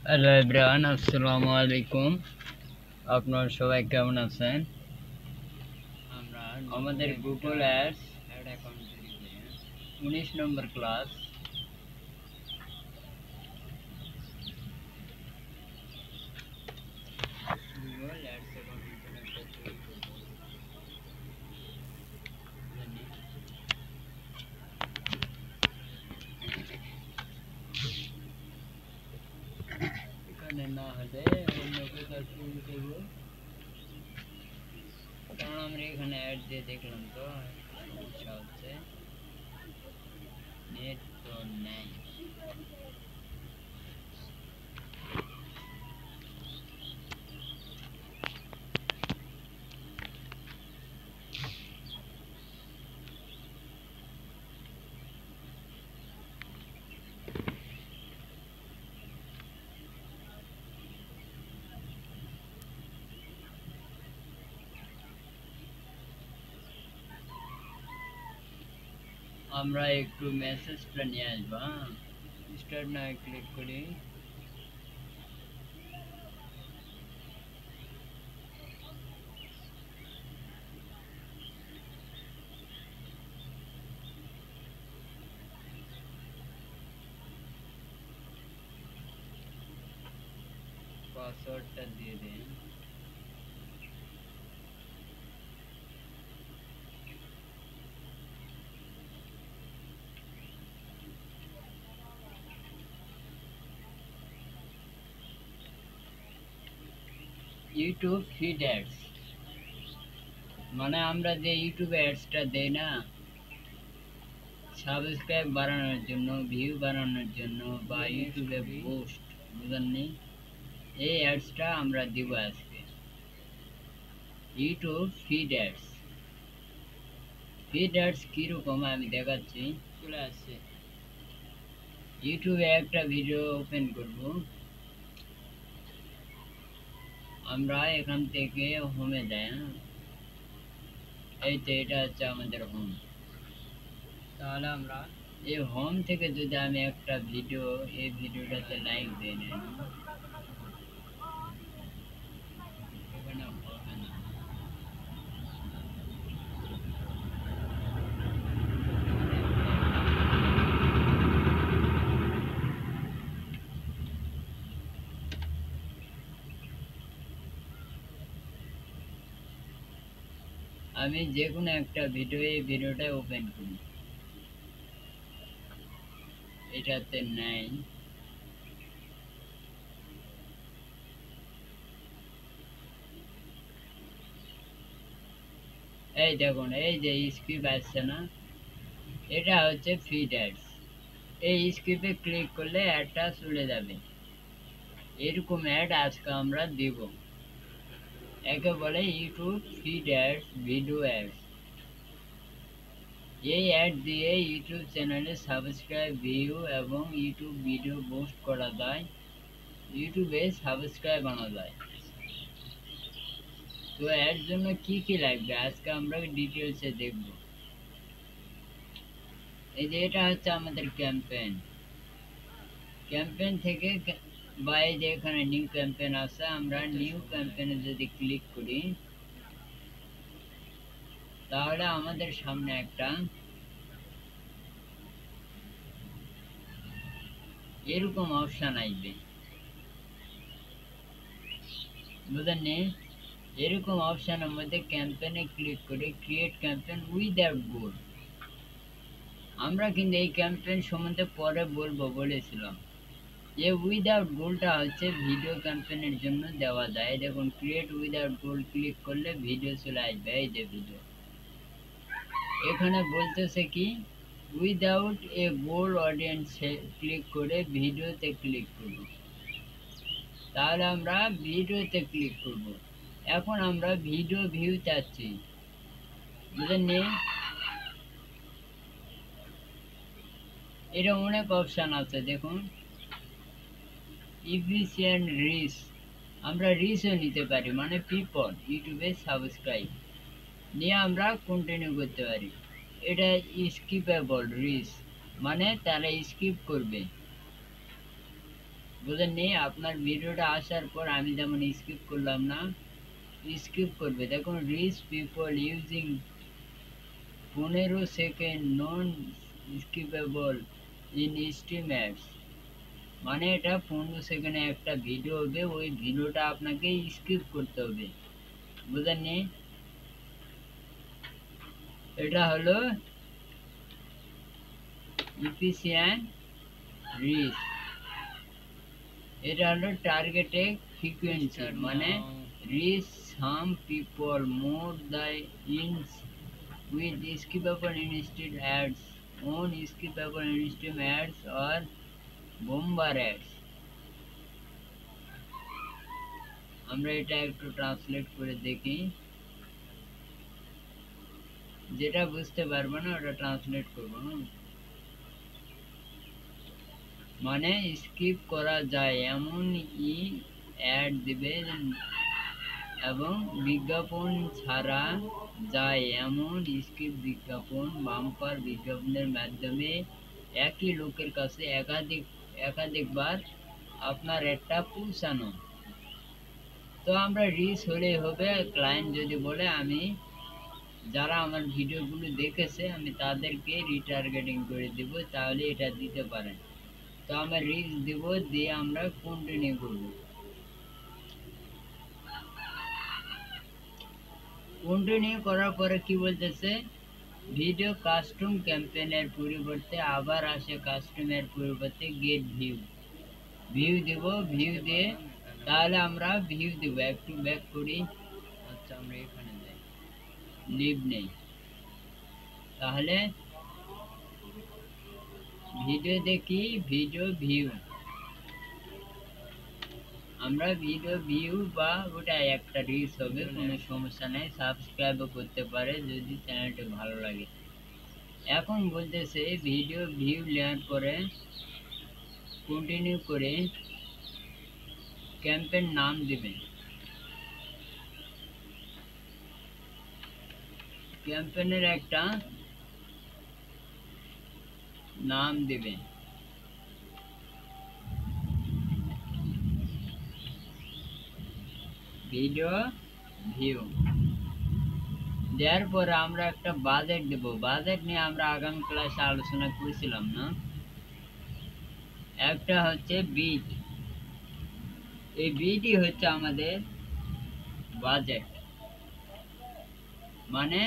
Hello everyone, আসসালামু আলাইকুম। আপনারা সবাই কেমন আছেন? আমরা আমাদের গুগল অ্যাডস অ্যাড অ্যাকাউন্ট তৈরি করি। 19 নম্বর ক্লাস। গুগল অ্যাডস অ্যাকাউন্ট নতুন একটা তৈরি করব। জানি এখানে না হলে অন্য কোথাও তৈরি করব, কারণ আমরা এখানে অ্যাড দিয়ে দেখলাম তো সমস্যা হচ্ছে, নেট তো নেই। আমরা একটু মেসেজটা নিয়ে আসবো। স্টার্ট না ক্লিক করি। পাসওয়ার্ডটা দিয়ে দিন। ইউটিউব ফিড অ্যাডস মানে আমরা যে ইউটিউবে অ্যাডসটা দেই না, সাবস্ক্রাইব বাড়ানোর জন্য, ভিউ বাড়ানোর জন্য, বা ইউটিউবে বুস্ট, বুঝেননি? এই অ্যাডসটা আমরা দিব আজকে। YouTube feed ads. Feed ads কিরকম আমি দেখাচ্ছি। চলে আসছে। ইউটিউবে একটা ভিডিও ওপেন করব। আমরা এখান থেকে হোমে যাই। এই তো এটা হচ্ছে আমাদের হোম। তাহলে আমরা এই হোম থেকে যদি আমি একটা ভিডিও, এই ভিডিওটাতে লাইক দিই না, এখানে হবে না। আমি যে কোনো একটা ভিডিও, এই ভিডিওটা ওপেন করি, এটাতে নাই। এই দেখুন, এই যে স্ক্রিপ্ট আসছে না, এটা হচ্ছে ফিড অ্যাডস। এই স্ক্রিপ্টে ক্লিক করলে অ্যাডটা চলে যাবে। এরকম অ্যাড আজকে আমরা দিব। একে বলে YouTube feed ads, video ads. এই অ্যাড দিয়ে ইউটিউব চ্যানেলে সাবস্ক্রাইব, ভিউ এবং ইউটিউব ভিডিও পোস্ট করা যায়, ইউটিউবে সাবস্ক্রাইব আনা যায়। তো এর জন্য কি কি লাগবে আজকে আমরা ডিটেলসে দেখব। এই যে এটা হচ্ছে আমাদের ক্যাম্পেইন। ক্যাম্পেইন থেকে বা এই যে এখানে নিউ ক্যাম্পেইন আছে, আমরা নিউ ক্যাম্পেইনে যদি ক্লিক করি তাহলে আমাদের সামনে একটা এরকম অপশন আসবে, বুঝলেন? এরকম অপশনের মধ্যে ক্যাম্পেইনে ক্লিক করে ক্রিয়েট ক্যাম্পেইন উইদাউট গোল। আমরা কিন্তু এই ক্যাম্পেইন সম্বন্ধে পরে বলবো বলেছিলাম। যে উইদাউট গোলটা হচ্ছে ভিডিও ক্যাম্পেইনের জন্য দেওয়া যায়। দেখুন, ক্রিয়েট উইদাউট গোল ক্লিক করলে ভিডিও চলে আসবে। এই যে ভিডিও, এখানে বলতেছে কি without a goal audience, click করে ভিডিওতে ক্লিক করব। তাহলে আমরা ভিডিওতে ক্লিক করব। এখন আমরা ভিডিও ভিউ চাচ্ছি, বুঝলেন? এটা অনেক অপশন আছে, দেখুন। ইফিসিয়েন্ট রিচ, আমরা রিচও নিতে পারি, মানে পিপল ইউটিউবে সাবস্ক্রাইব নিয়ে আমরা কন্টিনিউ করতে পারি। এটা স্কিপেবল রিচ, মানে তারা স্কিপ করবে। বুঝেননি? আপনার ভিডিওটা আসার পর আমি যেমন স্কিপ করলাম না, স্কিপ করবে। দেখুন reach people using 15 second non skippable in stream ads. মানে এটা 15 সেকেন্ডে একটা ভিডিও হবে, ওই ভিডিওটা আপনাকে স্কিপ করতে হবে। বুঝেননি? এটা হলো ইফিসিয়েন্ট রিচ। এটা হলো টার্গেটেড ফ্রিকোয়েন্সি, মানে reach some people more than once with skippable in-stream ads, on skippable in-stream ads or bomber ads। আমরা এটা একটু ট্রান্সলেট করে দেখি, যেটা বুঝতে পারবো না ওটা ট্রান্সলেট করবো না। মানে স্কিপ করা যায় এমন ই অ্যাড দিবে এবং বিজ্ঞাপন ছাড়া যায় এমন স্কিপ বিজ্ঞাপন, বাম্পার বিজ্ঞাপনের মাধ্যমে একই লোকের কাছে একাধিকবার আপনার একটা পৌঁছানো। তো আমরা রিচ হলেই হবে। ক্লায়েন্ট যদি বলে আমি যারা আমার ভিডিওগুলো দেখেছে আমি তাদেরকে রিটার্গেটিং করে দিব, তাহলে এটা দিতে পারেন। তো আমরা রিচ দিব, দিয়ে আমরা কন্টিনিউ করব। কন্টিনিউ করার পরে কি বলতেছে, ভিডিও কাস্টম ক্যাম্পেইনের পরিবর্তে আবার আসে কাস্টমের পরিবর্তে গেট ভিউ। ভিউ দিব, ভিউ দিয়ে তাহলে আমরা ভিউ দিব। একটু ব্যাক করি। আচ্ছা আমরা এখানে যাই, লিভ নেই, তাহলে ভিডিও দেখি, ভিডিও ভিউ। আমরা ভিডিও ভিউ বা ওটা একটা রিচ হবে, কোনো সমস্যা নেই। সাবস্ক্রাইবও করতে পারে যদি চ্যানেলটি ভালো লাগে। এখন বলতেছে ভিডিও ভিউ নেওয়ার পরে কন্টিনিউ করে ক্যাম্পেইন নাম দিবেন। ক্যাম্পেইনের একটা নাম দিবেন। ভিডিও ভিউ দেওয়ার পরে আমরা একটা বাজেট দেব। বাজেট নিয়ে আমরা আগামী ক্লাসে আলোচনা করেছিলাম না? একটা হচ্ছে বিট, এই বিটই হচ্ছে আমাদের বাজেট। মানে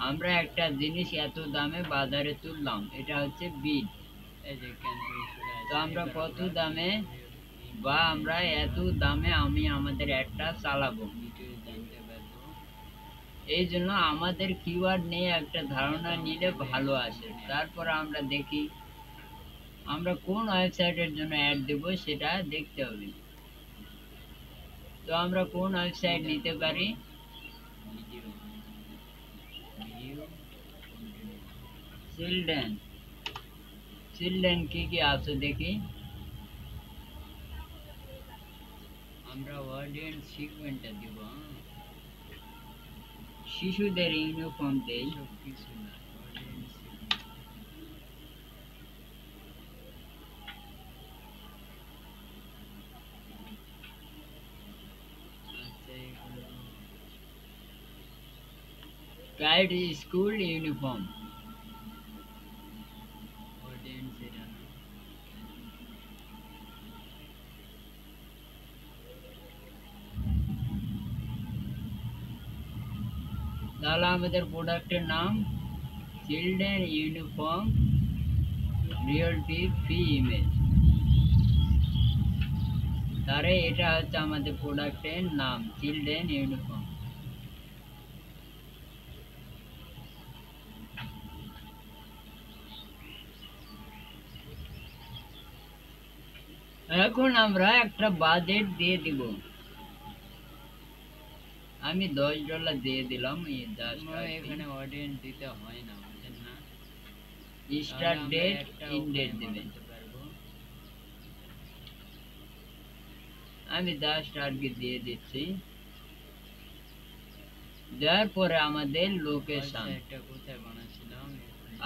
আমরা একটা জিনিস এত দামে বাজারে তুললাম, এটা হচ্ছে বিট। তো আমরা কত দামে বা আমরা এত দামে আমি আমাদের একটা চালাবো, এই জন্য আমাদের কিওয়ার্ড নিয়ে একটা ধারণা নিলে ভালো আসে। তারপর আমরা দেখি আমরা কোন ওয়েবসাইটের জন্য অ্যাড দেব সেটা দেখতে হবে। তো আমরা কোন ওয়েবসাইট নিতে পারি, চিলড্রেন। চিলড্রেন কি কি আছে দেখি। আমরা অডিয়েন্স সিগমেন্টটা দিব, শিশুদের ইউনিফর্ম দেই, সব কিছু না। গাইড স্কুল ইউনিফর্ম, অডিয়েন্স এটা না। তাহলে আমাদের প্রোডাক্টের নাম children uniform realty free image. তারে এটা হচ্ছে আমাদের প্রোডাক্টের নাম চিলড্রেন ইউনিফর্ম। এখন আমরা একটা বাজেট দিয়ে দিব। আমি $10 দিয়ে দিলাম। এখানে অডিয়েন্স দিতে হয় না, বুঝেন না? স্টার্ট ডেট, ইন ডেট দিবেন। আমি জাস্ট আজকে দিয়ে দিচ্ছি। দেওয়ার পরে আমাদের লোকেশন,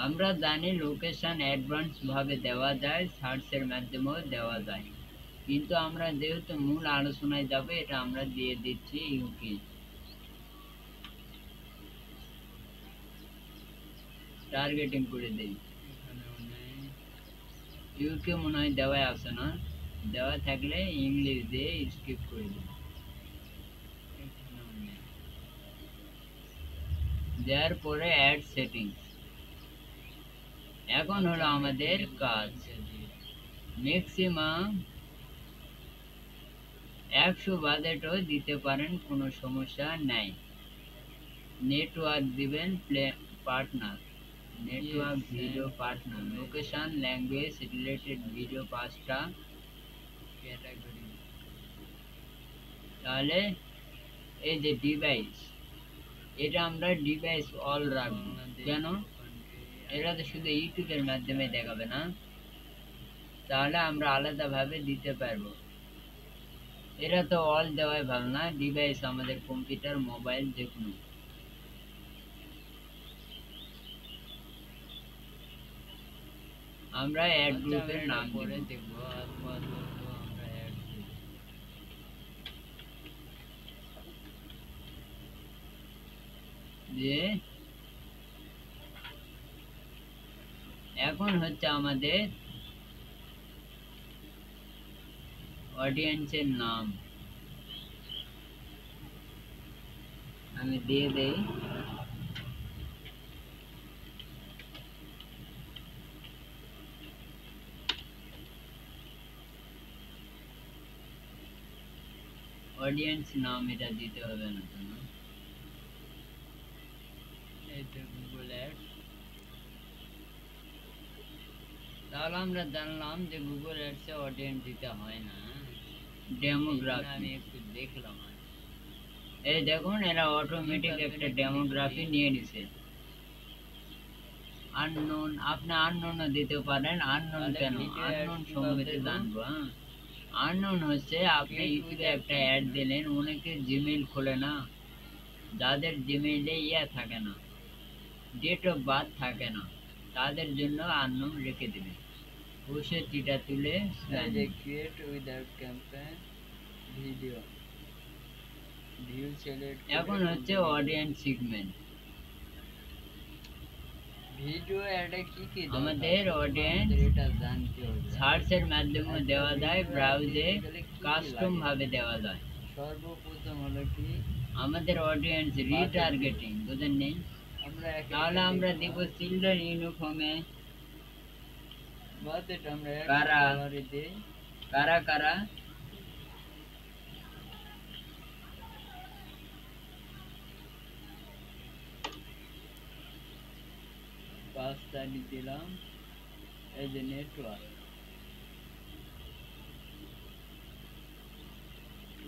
আমরা জানি লোকেশন অ্যাডভান্স ভাবে দেওয়া যায়, সার্চের মাধ্যমেও দেওয়া যায়। কিন্তু আমরা যেহেতু মূল আলোচনায় যাবে এটা আমরা দিয়ে দিচ্ছি ইউকে। টার্গেটিং করে দেই, ইউকে মনে হয় দেওয়া আছে না, দেওয়া থাকলে ইংলিশ দিয়ে স্কিপ করে দেব। দেওয়ার পরে অ্যাড সেটিংস। এখন হলো আমাদের কাজ, ম্যাক্সিমাম 100 বাজেটও দিতে পারেন, কোনো সমস্যা নাই। নেটওয়ার্ক দিবেন partner, network video partner, location language related video 5টা ক্যাটাগরি। তাহলে এই যে ডিভাইস, এটা আমরা ডিভাইস অল রাখবো। কেন? এটা তো শুধু ইউটিউবের মাধ্যমে দেখাবে না, তাহলে আমরা আলাদাভাবে দিতে পারবো। এটা তো অল দেওয়াই ভালো না, ডিভাইস আমাদের কম্পিউটার মোবাইল যে কোনো। আমরা অ্যাড গ্রুপের নাম পরে দেখব, আপাতত আমরা অ্যাড দেব। যে এখন হচ্ছে আমাদের অডিয়েন্সের নাম আমি দিয়ে দেই। অডিয়েন্স নাম এটা দিতে হবে না তো, না? এই তো গুগল অ্যাডস। তাহলে আমরা জানলাম যে গুগল অ্যাডসে অডিয়েন্স দিতে হয় না। ডেমোগ্রাফি আমি একটু দেখলাম, এই দেখুন এরা অটোমেটিক একটা ডেমোগ্রাফি নিয়ে নিছে। আননোন, আপনি আননোনও দিতে পারেন। আননোন কেন? আননোন সম্বন্ধে জানবো। আননোন হচ্ছে আপনি ইউটিউবে একটা অ্যাড দিলেন, অনেকে জিমেইল খোলে না, যাদের জিমেইলে ইয়া থাকে না, ডেট অফ বার্থ থাকে না, তাদের জন্য আননোন রেখে দেবেন। ওষুধটা তুলে create without campaign video view select. এখন হচ্ছে অডিয়েন্স সেগমেন্ট। ভিডিও অ্যাডে কি কি আমাদের অডিয়েন্স এটা জানতে হবে। সার্চের মাধ্যমে দেওয়া যায়, ব্রাউজে কাস্টম ভাবে দেওয়া যায়। সর্বপ্রথম হলো কি আমাদের অডিয়েন্স রিটার্গেটিং, বুঝেন নেই? তাহলে আমরা দেব চিলড্রেন ইউনিফর্মে বাজেট আমরা কারা কারা কারা পাঁচটা দিলাম। এই যে নেটওয়ার্ক,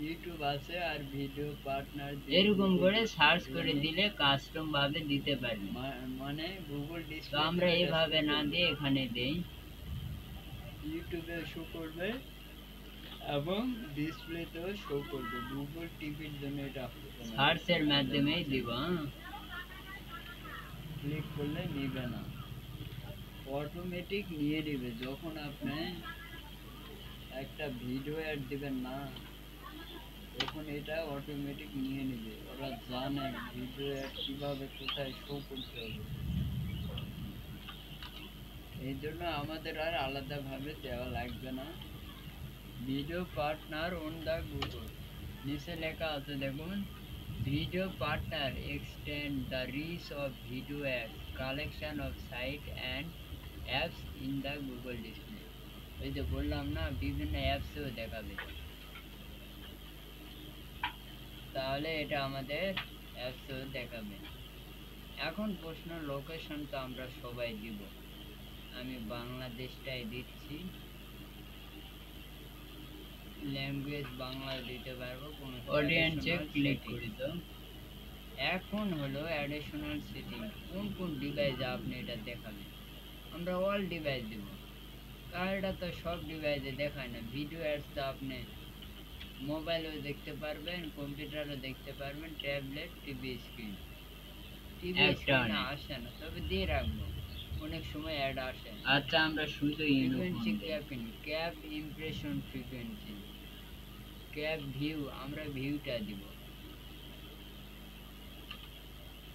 ইউটিউব আছে আর ভিডিও পার্টনার, এরকম করে সার্চ করে দিলে কাস্টম ভাবে দিতে পারবে। মানে গুগল ডিসপ্লে আমরা এইভাবে না দিয়ে এখানে দেই, ইউটিউবে শো করবে এবং ডিসপ্লেতেও শো করবে। গুগল টিভির জন্য এটা সার্চের মাধ্যমেই দিব। ক্লিক করলে নিবে না, অটোমেটিক নিয়ে নেবে। যখন আপনি একটা ভিডিও অ্যাড দিবেন না, তখন এটা অটোমেটিক নিয়ে নেবে। ওরা জানে ভিডিও অ্যাড কিভাবে কোথায় শো করতে হবে, এই জন্য আমাদের আর আলাদাভাবে দেওয়া লাগবে না। Video partner on the Google, নিচে লেখা আছে দেখুন, video partner extend the reach of video ads collection of site and apps in the Google display. ওই যে বললাম না, বিভিন্ন অ্যাপসেও দেখাবে। তাহলে এটা আমাদের অ্যাপসেও দেখাবে। এখন প্রশ্ন, লোকেশন তো আমরা সবাই দিব, আমি বাংলাদেশটাই দিচ্ছি, ল্যাঙ্গুয়েজ বাংলা দিতে পারবো। কোন অডিয়েন্সে ক্লিক করি তো। এখন হলো অ্যাডিশনাল সেটিং, কোন কোন ডিভাইসে আপনি এটা দেখাবেন। আমরা অল ডিভাইস দেব, কারণ এটা তো সব ডিভাইসে দেখায় না। ভিডিও অ্যাডস তো আপনি মোবাইলেও দেখতে পারবেন, কম্পিউটারও দেখতে পারবেন, ট্যাবলেট, টিভি স্ক্রিন। টিভি স্ক্রিনে আসে না, তবে দিয়ে রাখবো। অনেক সময় অ্যাড আসে। আচ্ছা আমরা শুধু frequency cap impression frequency cap view, আমরা ভিউটা দিব,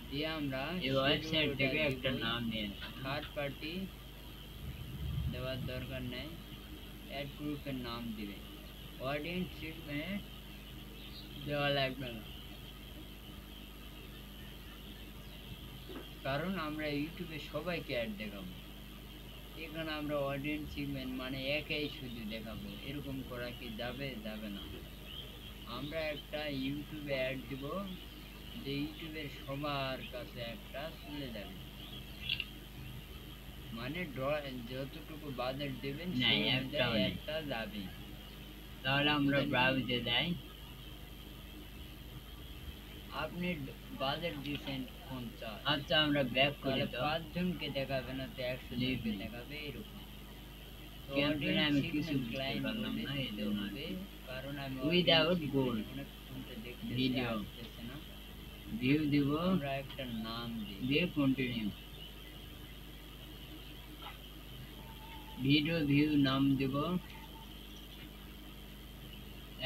দিয়ে আমরা এই ওয়েবসাইট থেকে একটা নাম নিয়ে থার্ড পার্টি দেওয়ার দরকার নেই, অ্যাড গ্রুপের নাম দিবেন, অডিয়েন্স ট্রিটমেন্ট দেওয়া লাগবে না, কারণ আমরা ইউটিউবে সবাইকে অ্যাড দেখাবো। এখানে আমরা অডিয়েন্স সেগমেন্ট মানে একাই শুধু দেখাবো, এরকম করা কি যাবে? যাবে না। আমরা একটা ইউটিউবে অ্যাড দিব যে ইউটিউবের সবার কাছে একটা চলে যাবে, মানে যতটুকু বাজেট দেবেন সেই অনুযায়ী একটা যাবে। তাহলে আমরা ব্রাউজে যাই, আপনি বাজেট দিয়েছেন 50, আচ্ছা আমরা ব্যাক করে 5 জনকে দেখাবে না তো 100 জনকে দেখাবে, এরকম। ক্যাম্পেইনে আমি কিছু বুঝতে পারলাম না, এই জন্য কারণ আমি উইদাউট গোল ভিডিও না ভিউ দিব, আমরা একটা নাম দিয়ে কন্টিনিউ ভিডিও ভিউ নাম দেব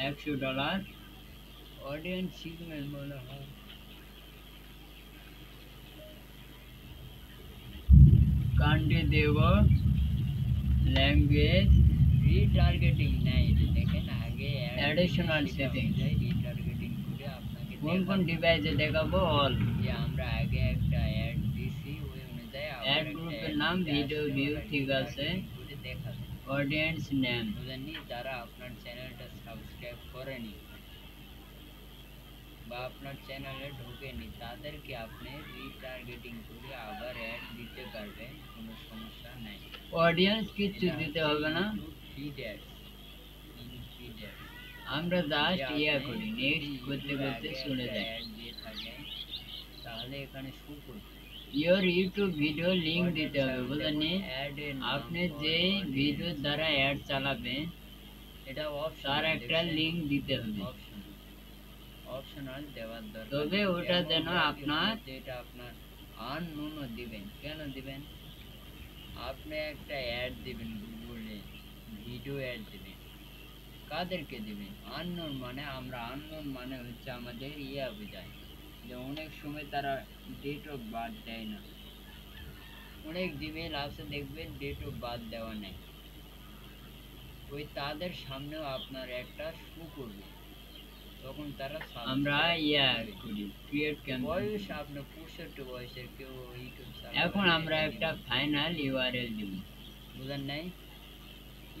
$100, অডিয়েন্স সেগমেন্ট মনে হয় কান্ট্রি দেব, ল্যাঙ্গুয়েজ, রিটার্গেটিং নাই, দেখেন আগে অ্যাডিশনাল সেটিং রিটার্গেটিং করে আপনাকে কোন কোন ডিভাইসে দেখাবো অল, যে আমরা আগে একটা অ্যাড দিছি ওই অনুযায়ী অ্যাড গ্রুপের নাম ভিডিও ভিউ ঠিক আছে, দেখাবে অডিয়েন্স নেম বুঝেননি, যারা আপনার চ্যানেলটা সাবস্ক্রাইব করেনি বা আপনার চ্যানেলে ঢোকেনি তাদেরকে আপনি রিটার্গেটিং করে আবার অ্যাড দিতে পারবেন, কোনো সমস্যা নাই। অডিয়েন্স কিছু দিতে হবে না, ফিড অ্যাডস আমরা জাস্ট ইয়া করি, নেক্সট করতে করতে চলে যাই, অ্যাড দিয়ে থাকে তাহলে এখানে শো করবে ইওর ইউটিউব ভিডিও লিংক দিতে হবে, বুঝলেন? আপনি যে ভিডিও দ্বারা অ্যাড চালাবেন এটা তার একটা লিংক দিতে হবে, অপশনাল দেওয়ার দরকার, তবে ওটা যেন আপনার যেটা আপনার আননোন দিবেন। কেন দিবেন? আপনি একটা অ্যাড দিবেন গুগলে, ভিডিও অ্যাড দিবেন, কাদেরকে দিবেন? আননোন, মানে আমরা আননোন মানে হচ্ছে আমাদের ইয়া বোঝায় যে অনেক সময় তারা ডেট অফ বার্থ দেয় না, অনেক জিমেল আছে দেখবেন ডেট অফ বার্থ দেওয়া নেই, ওই তাদের সামনেও আপনার একটা শো করবে, তখন তারা আমরা ইয়া করি ক্রিয়েট ক্যাম্পেইন, বয়স আপনার 65 বয়সের কেউ ইউটিউব চালায়। এখন আমরা একটা ফাইনাল ইউআরএল দিব, বুঝেন নাই?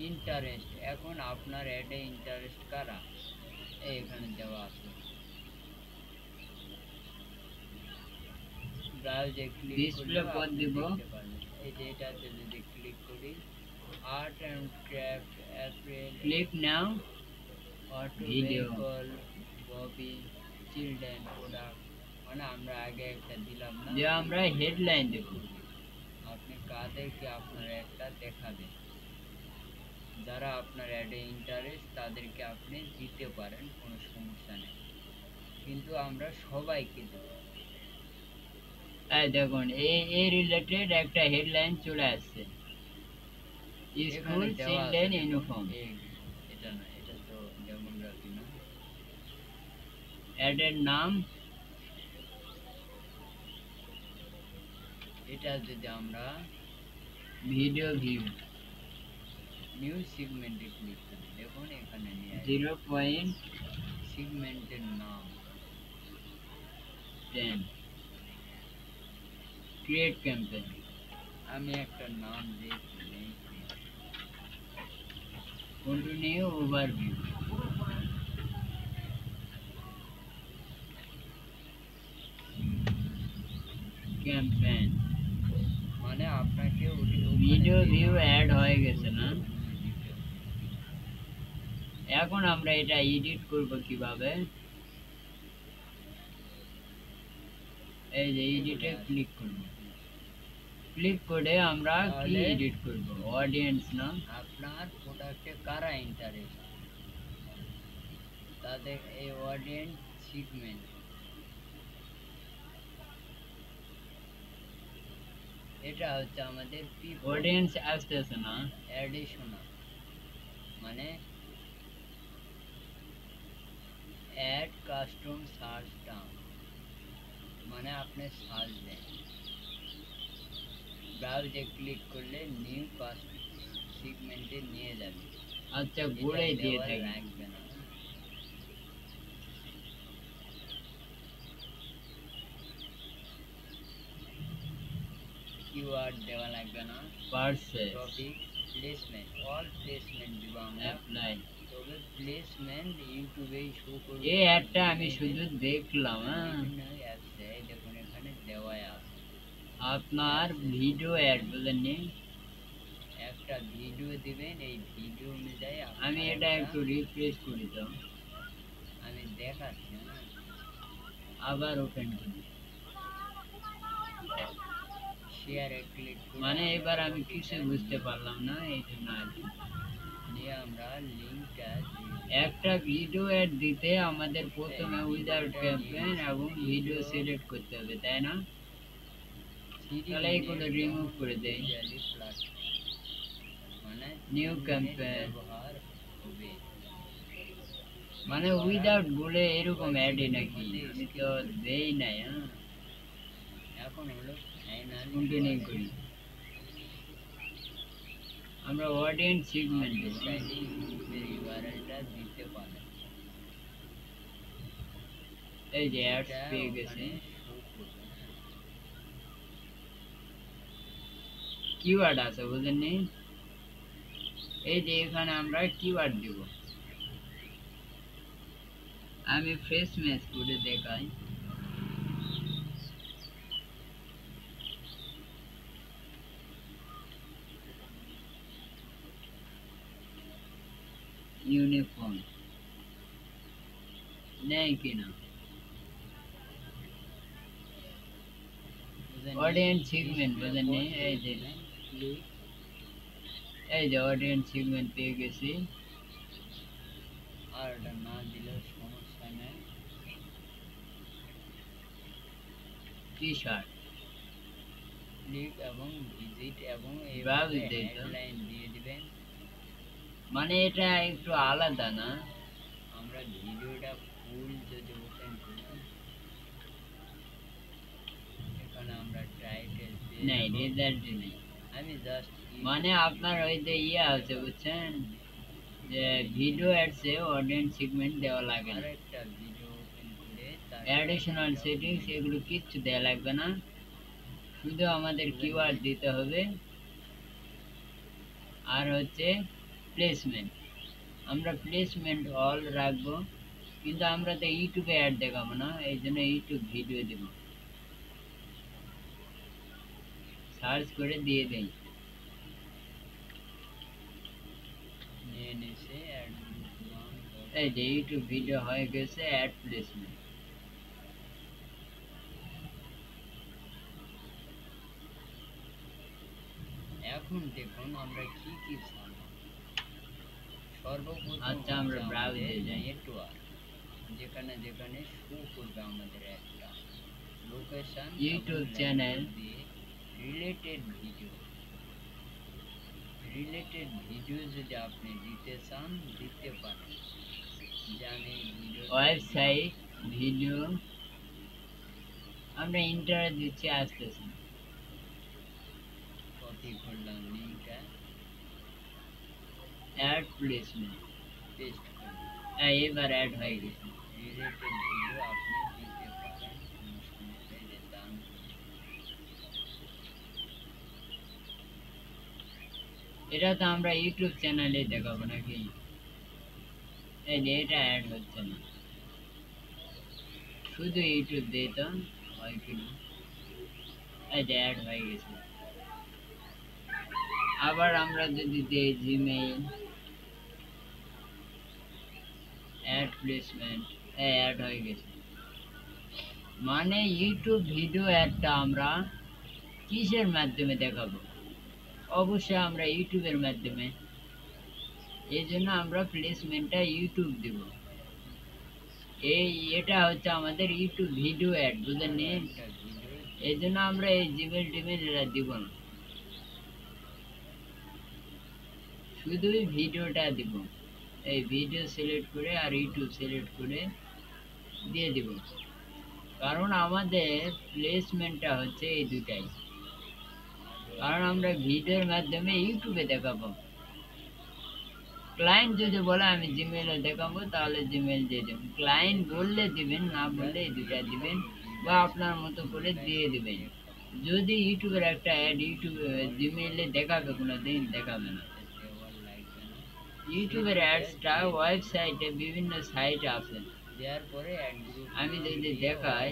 ইন্টারেস্ট, এখন আপনার অ্যাডে ইন্টারেস্ট কারা এখানে দেওয়া আছে, ব্রাউজে ক্লিক ডিসপ্লে পদ দিব, এই যে এটাতে যদি ক্লিক করি art and craft apparel, click now auto vehicle baby children product, মানে আমরা আগে একটা দিলাম না যে আমরা হেডলাইন দেব, আপনি কাদেরকে আপনার একটা দেখাবেন, যারা আপনার অ্যাডে ইন্টারেস্ট তাদেরকে আপনি দিতে পারেন, কোনো সমস্যা নেই, কিন্তু আমরা সবাইকে দেব। এই দেখুন এই রিলেটেড একটা হেডলাইন চলে আসছে, স্কুল চিলড্রেন ইউনিফর্ম, এটা না, এটা তো ডেমোগ্রাফি না, অ্যাডের নাম এটা যদি আমরা ভিডিও ভিউ নিউ সেগমেন্টে ক্লিক করি, দেখুন এখানে নিয়ে 0 সেগমেন্টের নাম 10 ক্রিয়েট ক্যাম্পেইন, আমি একটা নাম দিয়ে কন্টিনিউ ওভারভিউ, ক্যাম্পেইন মানে আপনাকে ভিডিও ভিউ অ্যাড হয়ে গেছে না, এখন আমরা এটা এডিট করব কিভাবে, এই যে এডিটে ক্লিক করব, ক্লিক করে আমরা কি এডিট করব, অডিয়েন্স না, আপনার প্রোডাক্টে কারা ইন্টারেস্ট তাদের এই অডিয়েন্স সেগমেন্ট, এটা হচ্ছে আমাদের অডিয়েন্স আসতেছে না অ্যাডিশনাল, মানে অ্যাড কাস্টম সার্চ টার্ম, মানে আপনি সার্চ দেন, ব্রাউজে ক্লিক করলে নিউ কাস্ট সেগমেন্টে নিয়ে যাবে। আচ্ছা, ঘুরে দিয়ে থাকি, লাগবে না। কিওয়ার্ড দেওয়া লাগবে না, পারসে টপিক প্লেসমেন্ট, অল প্লেসমেন্ট দিব আমরা, অ্যাপ্লাই, তবে প্লেসমেন্ট ইউটিউবেই শো করবে। এই অ্যাডটা আমি শুধু দেখলাম, অ্যাপসে দেখুন এখানে দেওয়াই আছে আপনার ভিডিও অ্যাড, বুঝলেননি? একটা ভিডিও দিবেন, এই ভিডিও অনুযায়ী আমি এটা একটু রিফ্রেশ করি, তো আমি দেখাচ্ছি, হ্যাঁ আবার ওপেন করি, শেয়ারে ক্লিক করি, মানে এবার আমি কিছু বুঝতে পারলাম না, এই জন্য নিয়ে আমরা লিংকটা একটা ভিডিও অ্যাড দিতে আমাদের প্রথমে উইদাউট ক্যাম্পেইন এবং ভিডিও সিলেক্ট করতে হবে, তাই না? তাহলে এইগুলো রিমুভ করে দেই, মানে নিউ ক্যাম্পেইন হবে, মানে উইদাউট বলে এরকম অ্যাডই নাকি? আমি তো দেই নাই। হ্যাঁ, এখন হলো ফাইনাল, কন্টিনিউ করি। আমরা অডিয়েন্স সেগমেন্ট চাইলে ইউটিউবের ইউআরএলটা দিতে পারি, এই যে অ্যাডস পেয়ে গেছে, কিওয়ার্ড আছে, বুঝলেননি? এই যে এখানে আমরা কিওয়ার্ড দিব, আমি ফ্রেশ ম্যাচ করে দেখাই, ইউনিফর্ম নেই কিনা, অডিয়েন্স সেগমেন্ট, বুঝলেননি? এই যে অডিয়েন্স সেগমেন্ট পেয়ে গেছি, আর এটা না দিলেও সমস্যা নেই, টি শার্ট ক্লিক এবং ভিজিট এবং এইভাবে হেডলাইন দিয়ে দিবেন, মানে এটা একটু আলাদা না? আমরা ভিডিওটা ফুল যদি ওপেন করি, এখানে আমরা টাইটেল নেই, রেজাল্ট নেই, আমি জাস্ট মানে আপনার ওই যে ইয়ে আছে, বুঝছেন, যে ভিডিও অ্যাডসে অডিয়েন্স সেগমেন্ট দেওয়া লাগে না, আরেকটা ভিডিও ওপেন করে অ্যাডিশনাল সেটিংস এগুলো কিচ্ছু দেওয়া লাগবে না, শুধু আমাদের কিওয়ার্ড দিতে হবে, আর হচ্ছে প্লেসমেন্ট, আমরা প্লেসমেন্ট অল রাখবো, কিন্তু আমরা তো ইউটিউবে অ্যাড দেখাবো না, এই জন্য ইউটিউব ভিডিও দেব, সার্চ করে দিয়ে দেই, নিয়ে নিছে অ্যাড, এই যে ইউটিউব ভিডিও হয়ে গেছে, অ্যাড প্লেসমেন্ট। এখন দেখুন আমরা কি কি ছাড়ব, সর্বপ্রথম আচ্ছা আমরা ব্রাউজারে যাই, নেটওয়ার্ক যেখানে যেখানে শো করবে আমাদের একটা লোকেশন, ইউটিউব চ্যানেল দিয়ে রিলেটেড ভিডিও যদি আপনি দিতে চান দিতে পারেন, জানি ভিডিও ওয়েবসাইট ভিডিও আমরা ইন্টার দিচ্ছি, আসতেছি, কপি করলাম লিংকটা, অ্যাড প্লেসমেন্ট পেস্ট করলাম, এবার অ্যাড হয়ে গেছে, রিলেটেড ভিডিও আপনি দিতে পারেন, এই যে দাম, এটা তো আমরা ইউটিউব চ্যানেলে দেখাবো নাকি? এই যে এটা অ্যাড হচ্ছে না, শুধু ইউটিউব দিয়ে তো হয় কিনা, এই যে অ্যাড হয়ে গেছে, আবার আমরা যদি দিই জিমেইল অ্যাড প্লেসমেন্ট, অ্যাড হয়ে গেছে, মানে ইউটিউব ভিডিও অ্যাডটা আমরা কিসের মাধ্যমে দেখাবো? অবশ্যই আমরা ইউটিউবের মাধ্যমে, এই জন্য আমরা প্লেসমেন্টটা ইউটিউব দেব, এটা হচ্ছে আমাদের ইউটিউব ভিডিও অ্যাড, বুঝলেন? এই জন্য আমরা এই জিমেল টিমেল এরা দিব না, শুধুই ভিডিওটা দিব। এই ভিডিও সিলেক্ট করে আর ইউটিউব সিলেক্ট করে দিয়ে দিব, কারণ আমাদের প্লেসমেন্টটা হচ্ছে এই দুটাই। কারণ আমরা ভিডিওর মাধ্যমে ইউটিউবে দেখাবো। ক্লায়েন্ট যদি বলে আমি জিমেইলে দেখাবো তাহলে জিমেইল দিয়ে দেবেন, ক্লায়েন্ট বললে দিবেন, না বললে এই দুটা দিবেন বা আপনার মতো করে দিয়ে দিবেন। যদি ইউটিউবের একটা অ্যাড ইউটিউবে জিমেইলে দেখাবে, কোনো দিন দেখাবে না। ইউটিউবের অ্যাডসটা ওয়েবসাইটে বিভিন্ন সাইটে আছে, দেওয়ার পরে আমি যদি দেখাই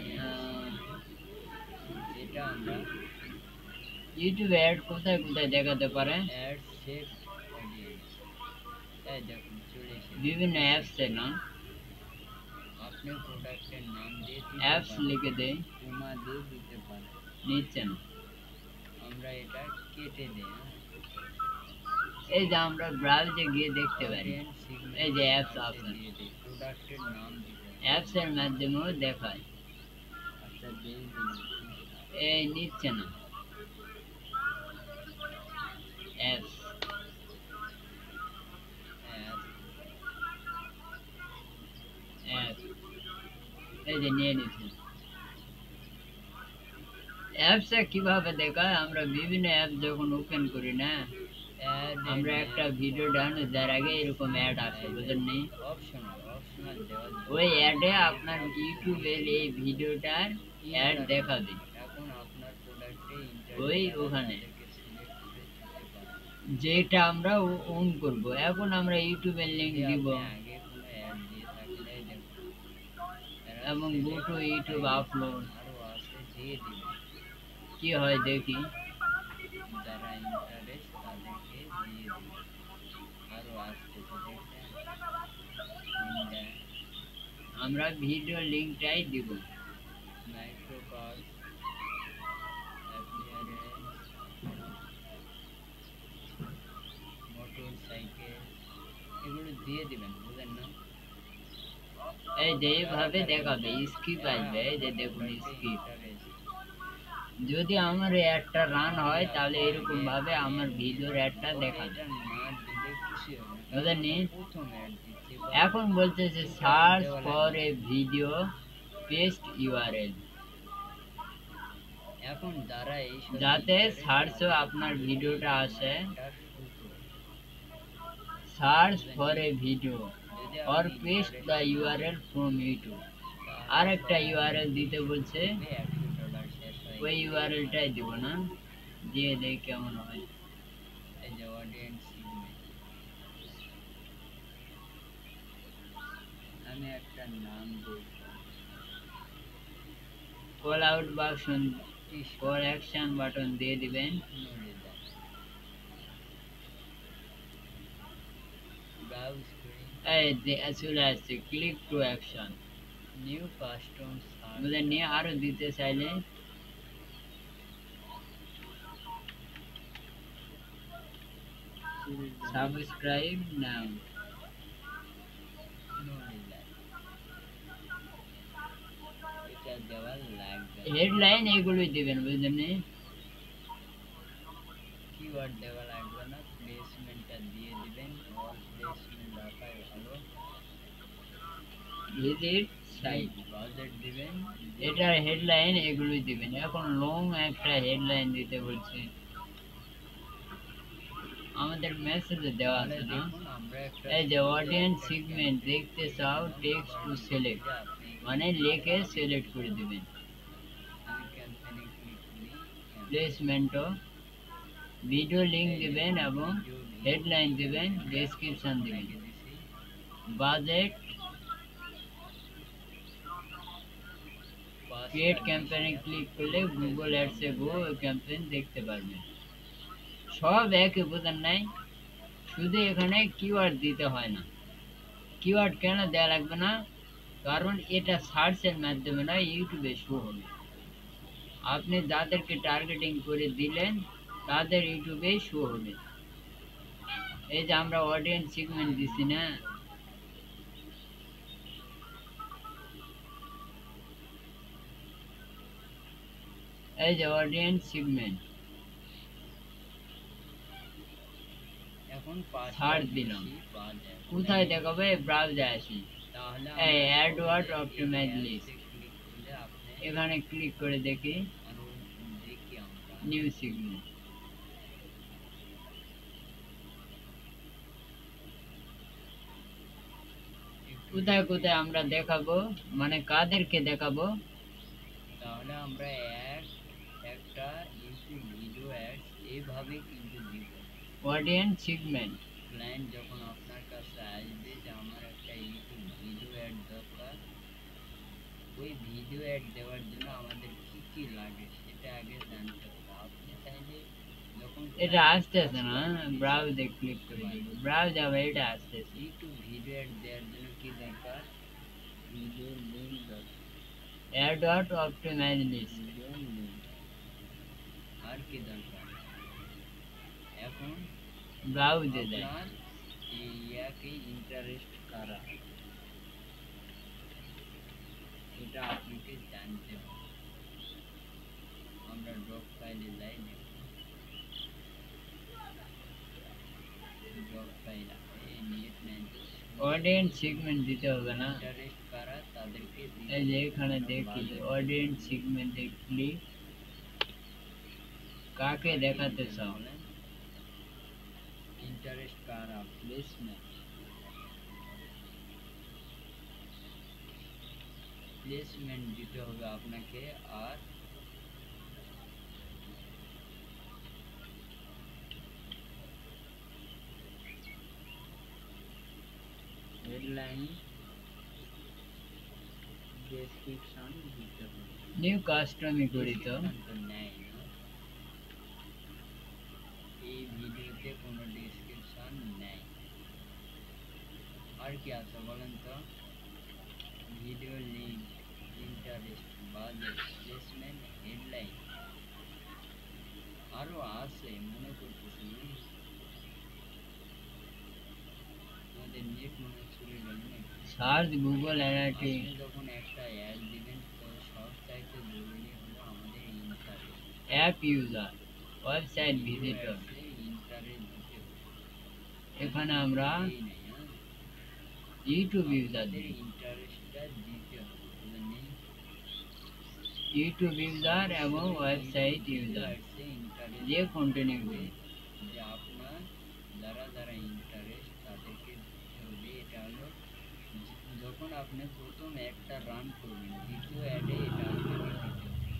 এটা আমরা ইউটিউবে অ্যাড কোথায় কোথায় দেখাতে পারে, অ্যাড সেভ অডিয়েন্স, এই দেখুন চলে এসেছে বিভিন্ন অ্যাপসের নাম। আপনি প্রোডাক্টের নাম দিয়ে অ্যাপস লিখে দেই, কোমা দিয়ে দিতে পারেন, নিচ্ছে না, আমরা এটা কেটে দেই। এই যে আমরা ব্রাউজারে গিয়ে দেখতে পারি, এই যে অ্যাপস আছে, প্রোডাক্টের নাম দিতে অ্যাপসের মাধ্যমেও দেখায়। আচ্ছা দেই এই নিচ্ছে না অ্যাপস, এই যে নিয়ে নিচ্ছে। অ্যাপসে কিভাবে দেখায়, আমরা বিভিন্ন অ্যাপ যখন ওপেন করি না, আমরা একটা ভিডিও ডাউনলোড দেওয়ার আগে এরকম অ্যাড আসে, বুঝলেন নি? ওই অ্যাডে আপনার ইউটিউবের এই ভিডিওটার অ্যাড দেখাবে, ওই ওখানে যেটা আমরা অন করব। এখন আমরা ইউটিউবের লিংক দিব এবং গো টু ইউটিউব আপলোড, কি হয় দেখি, যারা ইন্টারেস্ট তাদেরকে দিয়ে দিব, আরো আসতেছে দেখেন, আমরা ভিডিও লিংকটাই দিব। মাইক্রোকস মোটরসাইকেল এগুলো দিয়ে দিবেন, বুঝলেন না? এই যে এইভাবে দেখাবে, স্কিপ আসবে, এই যে দেখুন স্কিপ। যদি আমার অ্যাডটা রান হয় তাহলে এরকম ভাবে আমার ভিডিওর অ্যাডটা দেখাবে, বুঝলেন? এখন বলতেছে search for a video paste URL, এখন যাতে সার্চে আপনার ভিডিওটা আসে, search for a video or paste the URL from YouTube। আর একটা ইউআরএল দিতে বলছে, ওই ইউআরএলটাই দিব না, দিয়ে দেই কেমন হয়। এই যে অডিয়েন্স সিগমেন্ট, আমি একটা নাম দেই, call out button, call action button দিয়ে দিবেন। ব্রাউজ চলে আসছে, click to action, new customer, বুঝলেন নিয়ে আরো দিতে চাইলে সাবস্ক্রাইব নাও, এটা দেওয়া লাগবে, হেডলাইন এগুলোই দিবেন, বুঝলেন? কিওয়ার্ড দেওয়া লাগবে না, প্লেসমেন্টটা দিয়ে দিবেন, অল প্লেসমেন্ট রাখাই ভালো। ভিজিট সাইট, বাজেট দিবেন, এটার হেডলাইন এগুলোই দিবেন। এখন লং একটা হেডলাইন দিতে বলছে, আমাদের মেসেজে দেওয়া আছে না, এই যে অডিয়েন্স সেগমেন্ট দেখতে চাও, টেক্সট টু সিলেক্ট, মানে লিখে সিলেক্ট করে দিবেন। প্লেসমেন্টও ভিডিও লিংক দিবেন এবং হেডলাইন দিবেন, ডেসক্রিপশন দিবেন, বাজেট, ক্রিয়েট ক্যাম্পেইনে ক্লিক করলে গুগল অ্যাডসে গো ক্যাম্পেইন দেখতে পারবেন। সব একই, বোঝেন নাই? শুধু এখানে কিওয়ার্ড দিতে হয় না। কিওয়ার্ড কেন দেওয়া লাগবে না? কারণ এটা সার্চের মাধ্যমে না, ইউটিউবে শো হবে। আপনি যাদেরকে টার্গেটিং করে দিলেন তাদের ইউটিউবে শো হবে। এই যে আমরা অডিয়েন্স সেগমেন্ট দিছি না, এই যে অডিয়েন্স সেগমেন্ট এখন সার্চ পাঁচটার দিলাম, বেশি পাওয়া যায় কোথায় দেখাবে? ব্রাউজে আসি, তাহলে এই আমরা অ্যাডওয়ার্ড সহজে এই অপটিমাইজ লিস্ট, অ্যাডসে ক্লিক করলে আপনি এখানে ক্লিক করে দেখি আরো দেখি আমরা নিউ সেগমেন্ট একটু কোথায় কোথায় আমরা দেখাবো, মানে কাদেরকে দেখাবো? তাহলে আমরা একটা ইউটিউব ভিডিও অ্যাডস এইভাবে কিন্তু দিব। অডিয়েন্স সেগমেন্ট ক্লায়েন্ট যখন আপনার কাছে আসবে যে আমার একটা ইউটিউব ভিডিও অ্যাড দরকার, ওই ভিডিও অ্যাড দেওয়ার জন্য আমাদের কি কি লাগে সেটা আগে জানতে হবে। আপনি চাইলে যখন এটা আসতেছে না, ব্রাউজে ক্লিক করে দিব, ব্রাউজ আবার এটা আসতেছে। ইউটিউব ভিডিও অ্যাড দেওয়ার জন্য কি দরকার? ভিডিও লিঙ্ক দরকার, AdWord optimise list, video link. আর কি দরকার? এখন ব্রাউজে যাই, আপনার এই ইয়াকে ইন্টারেস্ট কারা, এটা আপনাকে জানতে হবে। আমরা ড্রপ ফাইলে যাই, ড্রপ ফাইল এই নেট ম্যানেজ অডিয়েন্স সেগমেন্ট দিতে হবে না? ইন্টারেস্ট কারা তাদেরকে এই যে এখানে দেখি অডিয়েন্স সেগমেন্টে ক্লিক, কাকে দেখাতে চাও? ইন্টারেস্ট কারা প্লেসমেন্ট দিতে হবে আপনাকে। আর হেডলাইন ডেসক্রিপশন দিতে হবে। নিউ কাস্টমি করি তো, নেয় না, এই ভিডিওতে কোনো ডেসক্রিপশন নেই। আর কি আছে বলেন তো? Video link, interest, budget, placement, headline, আরো আছে মনে করতেছি না। আমাদের নেট মনে চলে গেল নাকি? সার্চ গুগল অ্যানালিটিক, আপনি যখন একটা অ্যাড দিবেন তো সব চাইতে জরুরি হলো আমাদের interest. App user, website visitor, interest দিতে হবে। এখানে আমরা এই নেই, হ্যাঁ, ইউটিউব ইউজার আপনাদের দিই, ইন্টারেস্টটা দিতে হবে, বুঝলেন? ইউটিউব ইউজার এবং ওয়েবসাইট ইউজার দিয়ে কন্টিনিউ করি। যে আপনার যারা যারা ইন্টারেস্ট তাদেরকে দিতে হবে। এটা হলো যখন আপনি প্রথম একটা রান করবেন দ্বিতীয় অ্যাডে এটা আপনাকে দিতে হবে।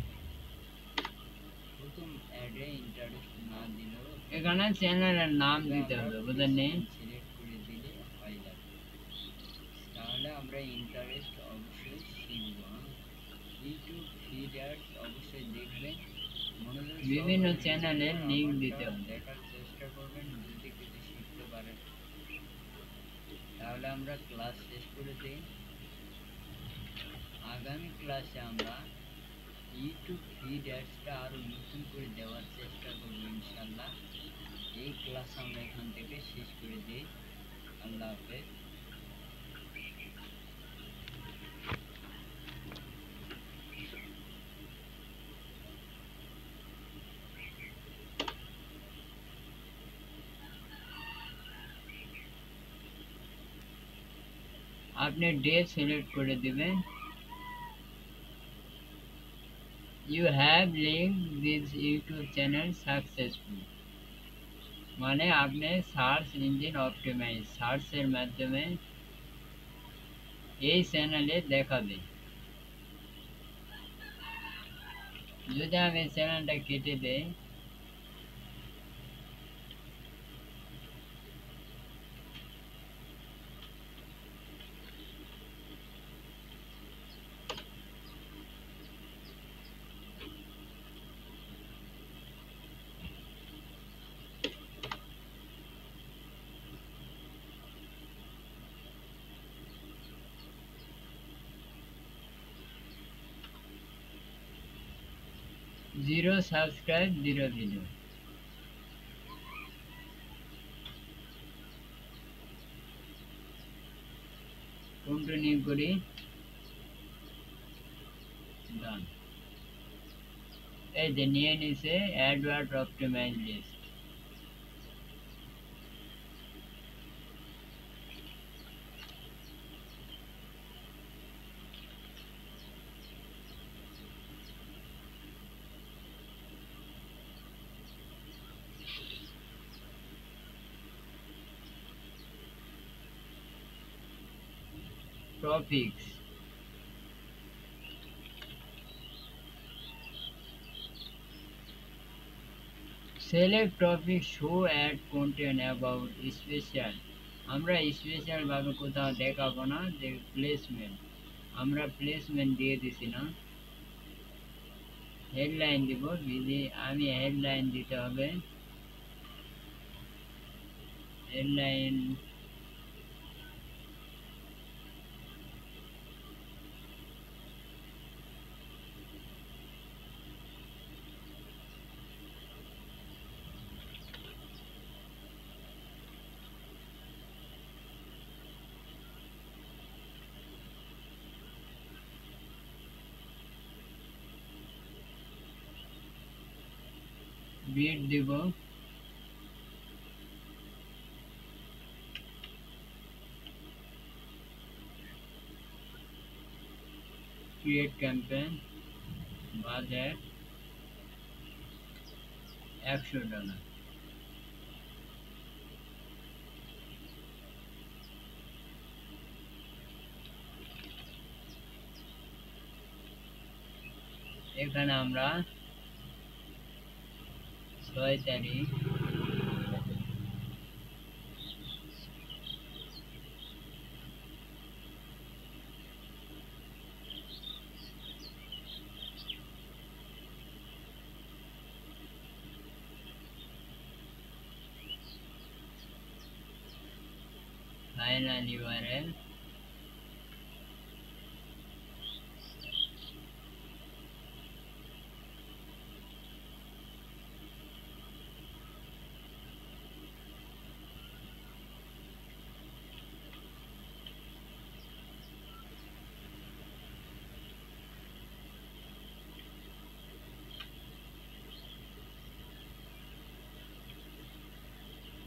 প্রথম অ্যাডে ইন্টারেস্ট না দিলেও এখানে চ্যানেলের নাম দিতে হবে, বুঝলেন? সিলেক্ট করে দিলে হয়ে যাবে। তাহলে আমরা ইন্টারেস্ট অবশ্যই শিখব। ইউটিউব ফিড অ্যাডস অবশ্যই দেখবেন, বিভিন্ন চ্যানেলের লিংক দিতে হবে, দেখার চেষ্টা করবেন। যদি কিছু শিখতে পারেন তাহলে আমরা ক্লাস শেষ করে দিই। আগামী ক্লাসে আমরা ইউটিউব ফিড অ্যাডসটা আরো নতুন করে দেওয়ার চেষ্টা করব ইনশাআল্লাহ। এই ক্লাস আমরা এখান থেকে শেষ করে দিই। আল্লাহ হাফেজ। আপনি ডে সিলেক্ট করে দিবেন। You have link this YouTube channel successful, মানে আপনি সার্চ ইঞ্জিন অপটিমাইজ সার্চের মাধ্যমে এই চ্যানেলে দেখাবে। যদি আমি চ্যানেলটা কেটে দেই, zero subscribe, zero video, continue করি, ডান। এই যে নিয়ে নিছে AdWord optimise list. Topics, select topic show add content about special। আমরা স্পেশাল ভাবে কোথাও দেখাবো না, যে প্লেসমেন্ট, আমরা প্লেসমেন্ট দিয়ে দিছি না, হেডলাইন দিব, আমি হেডলাইন দিতে হবে, হেডলাইন বিট দিব, ক্রিয়েট ক্যাম্পেইন, বাজেট $100। এখানে আমরা 6 তারিখ ফাইনাল ইউআরএল,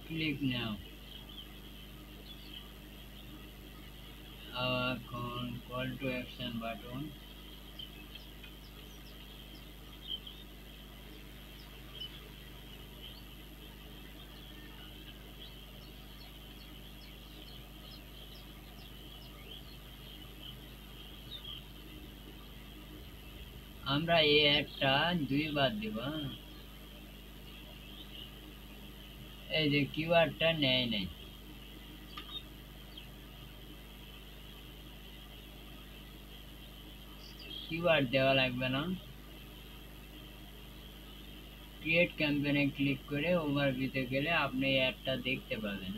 ক্লিক নাও। এখন কল টু অ্যাকশন বাটন, আমরা এই অ্যাডটা 2 বার দিব। এই যে কিওয়ার্ডটা নেয় নাই, কিওয়ার্ড দেওয়া লাগবে না, ক্রিয়েট ক্যাম্পেইনে ক্লিক করে ওভারভিউতে গেলে আপনি অ্যাডটা দেখতে পাবেন।